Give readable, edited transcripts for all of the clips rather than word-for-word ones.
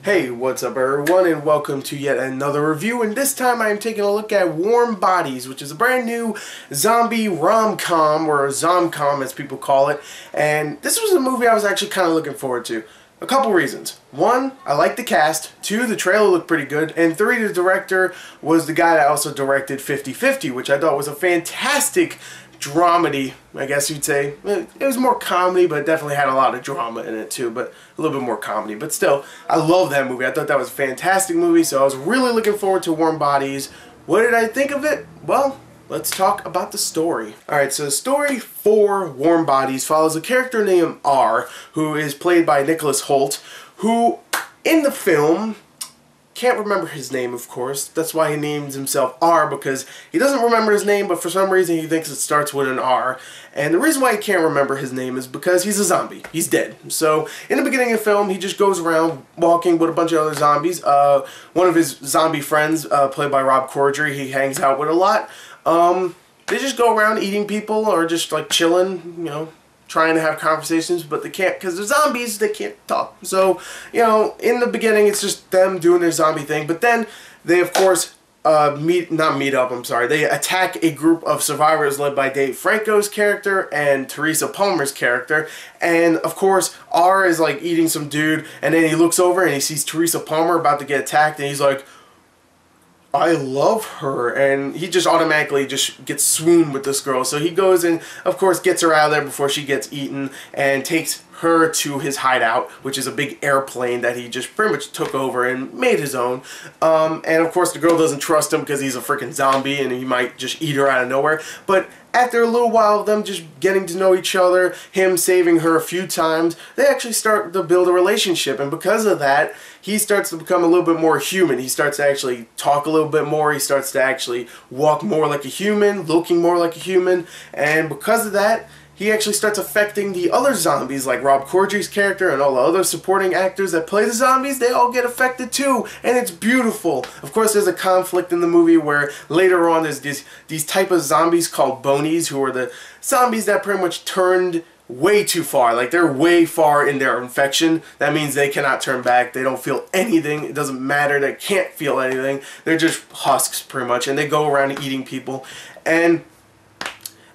Hey, what's up everyone, and welcome to yet another review, and this time I am taking a look at Warm Bodies, which is a brand new zombie rom-com, or zom-com as people call it, and this was a movie I was actually kind of looking forward to. A couple reasons. One, I like the cast. Two, the trailer looked pretty good. And three, the director was the guy that also directed 50/50, which I thought was a fantastic dramedy, I guess you'd say. It was more comedy, but it definitely had a lot of drama in it too, but a little bit more comedy. But still, I love that movie. I thought that was a fantastic movie, so I was really looking forward to Warm Bodies. What did I think of it? Well, let's talk about the story. Alright, so the story for Warm Bodies follows a character named R, who is played by Nicholas Hoult, who, in the film, can't remember his name, of course. That's why he names himself R, because he doesn't remember his name, but for some reason he thinks it starts with an R. And the reason why he can't remember his name is because he's a zombie. He's dead. So, in the beginning of the film, he just goes around walking with a bunch of other zombies. One of his zombie friends, played by Rob Corddry, he hangs out with a lot. They just go around eating people or just like chilling, you know, trying to have conversations, but they can't because they're zombies. They can't talk. So, you know, in the beginning, it's just them doing their zombie thing. But then they, of course, they attack a group of survivors led by Dave Franco's character and Teresa Palmer's character. And, of course, R is, like, eating some dude, and then he looks over and he sees Teresa Palmer about to get attacked, and he's like, I love her, and he just automatically just gets swooned with this girl. So he goes and, of course, gets her out of there before she gets eaten and takes her to his hideout, which is a big airplane that he just pretty much took over and made his own. And, of course, the girl doesn't trust him because he's a freaking zombie and he might just eat her out of nowhere. But after a little while of them just getting to know each other, him saving her a few times, they actually start to build a relationship. And because of that, he starts to become a little bit more human. He starts to actually talk a little bit more. He starts to actually walk more like a human, looking more like a human. And because of that, he actually starts affecting the other zombies, like Rob Corddry's character and all the other supporting actors that play the zombies. They all get affected too, and it's beautiful. Of course, there's a conflict in the movie where later on there's these type of zombies called bonies, who are the zombies that pretty much turned way too far. Like, they're way far in their infection. That means they cannot turn back. They don't feel anything. It doesn't matter. They can't feel anything. They're just husks, pretty much, and they go around eating people. And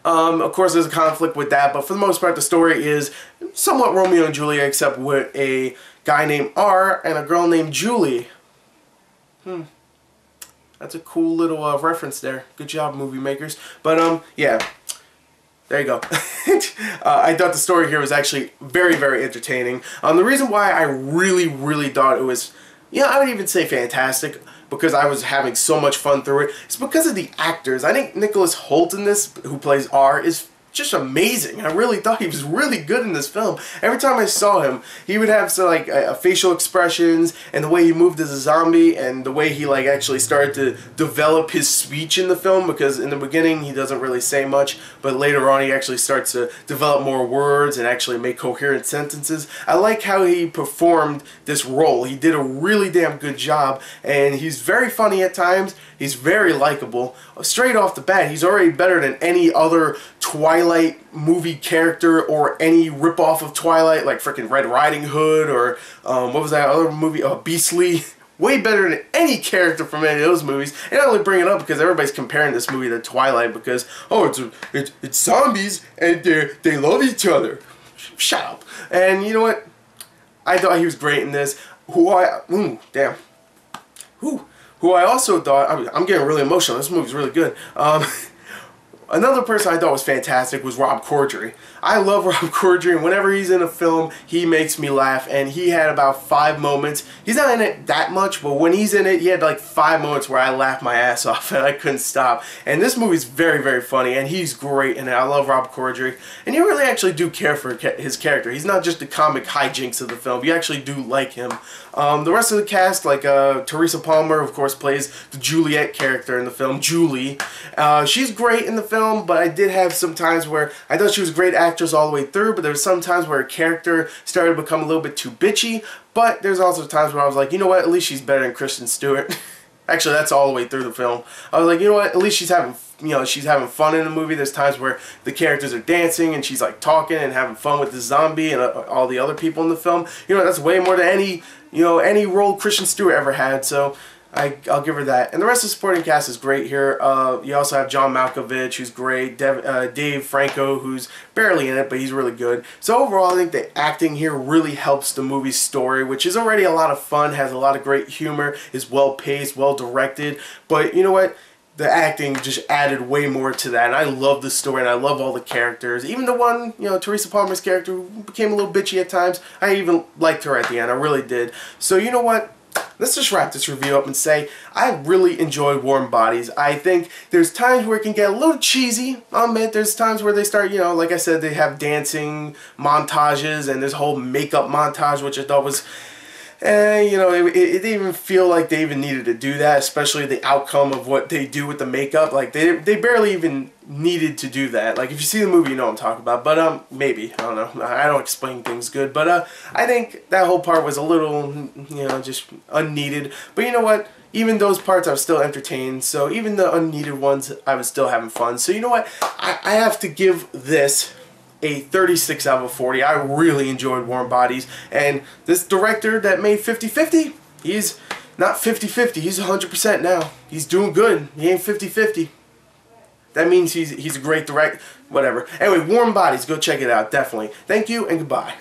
of course, there's a conflict with that, but for the most part, the story is somewhat Romeo and Juliet, except with a guy named R and a girl named Julie. That's a cool little reference there. Good job, movie makers. But, yeah. There you go. I thought the story here was actually very, very entertaining. The reason why I really thought it was, yeah, I would even say fantastic, because I was having so much fun through it, it's because of the actors. I think Nicholas Hoult in this, who plays R, is just amazing. I really thought he was really good in this film. Every time I saw him, he would have some, like, facial expressions, and the way he moved as a zombie, and the way he, like, actually started to develop his speech in the film, because in the beginning he doesn't really say much, but later on he actually starts to develop more words and actually make coherent sentences. I like how he performed this role. He did a really damn good job, and he's very funny at times. He's very likable. Straight off the bat, he's already better than any other Twilight movie character or any ripoff of Twilight, like frickin' Red Riding Hood or what was that other movie? Beastly. Way better than any character from any of those movies. And I only bring it up because everybody's comparing this movie to Twilight because, oh, it's zombies and they love each other. Shut up. And you know what? I thought he was great in this. Who I also thought, I'm getting really emotional. This movie's really good. Another person I thought was fantastic was Rob Corddry. I love Rob Corddry, and whenever he's in a film, he makes me laugh, and he had about 5 moments. He's not in it that much, but when he's in it, he had like 5 moments where I laughed my ass off, and I couldn't stop. And this movie's very, very funny, and he's great in it. I love Rob Corddry, and you really actually do care for his character. He's not just the comic hijinks of the film. You actually do like him. The rest of the cast, like Teresa Palmer, of course, plays the Juliet character in the film, Julie. She's great in the film, but I did have some times where I thought she was a great actress all the way through, but there was some times where her character started to become a little bit too bitchy, but there's also times where I was like, you know what, at least she's better than Kristen Stewart. Actually, that's all the way through the film. I was like, you know what, at least she's having fun in the movie. There's times where the characters are dancing and she's like talking and having fun with the zombie and all the other people in the film. You know, that's way more than any you know, any role Kristen Stewart ever had, so I'll give her that. And the rest of the supporting cast is great here. You also have John Malkovich, who's great. Dave Franco, who's barely in it, but he's really good. So overall, I think the acting here really helps the movie's story, which is already a lot of fun, has a lot of great humor, is well-paced, well-directed. But you know what? The acting just added way more to that, and I love the story, and I love all the characters. Even the one, you know, Teresa Palmer's character, who became a little bitchy at times, I even liked her at the end. I really did. So you know what? Let's just wrap this review up and say I really enjoyed Warm Bodies. I think there's times where it can get a little cheesy. I'll admit there's times where they start, you know, like I said, they have dancing montages and this whole makeup montage, which I thought was, you know, it didn't even feel like they even needed to do that, especially the outcome of what they do with the makeup. Like, they barely even needed to do that. Like, if you see the movie, you know what I'm talking about. But, maybe. I don't know. I don't explain things good. But, I think that whole part was a little, you know, just unneeded. But you know what? Even those parts I was still entertained. So, even the unneeded ones, I was still having fun. So, you know what? I have to give this a 36 out of 40. I really enjoyed Warm Bodies, and this director that made 50-50, he's not 50-50, he's 100% now. He's doing good. He ain't 50-50. That means he's a great director. Whatever. Anyway, Warm Bodies, go check it out, definitely. Thank you and goodbye.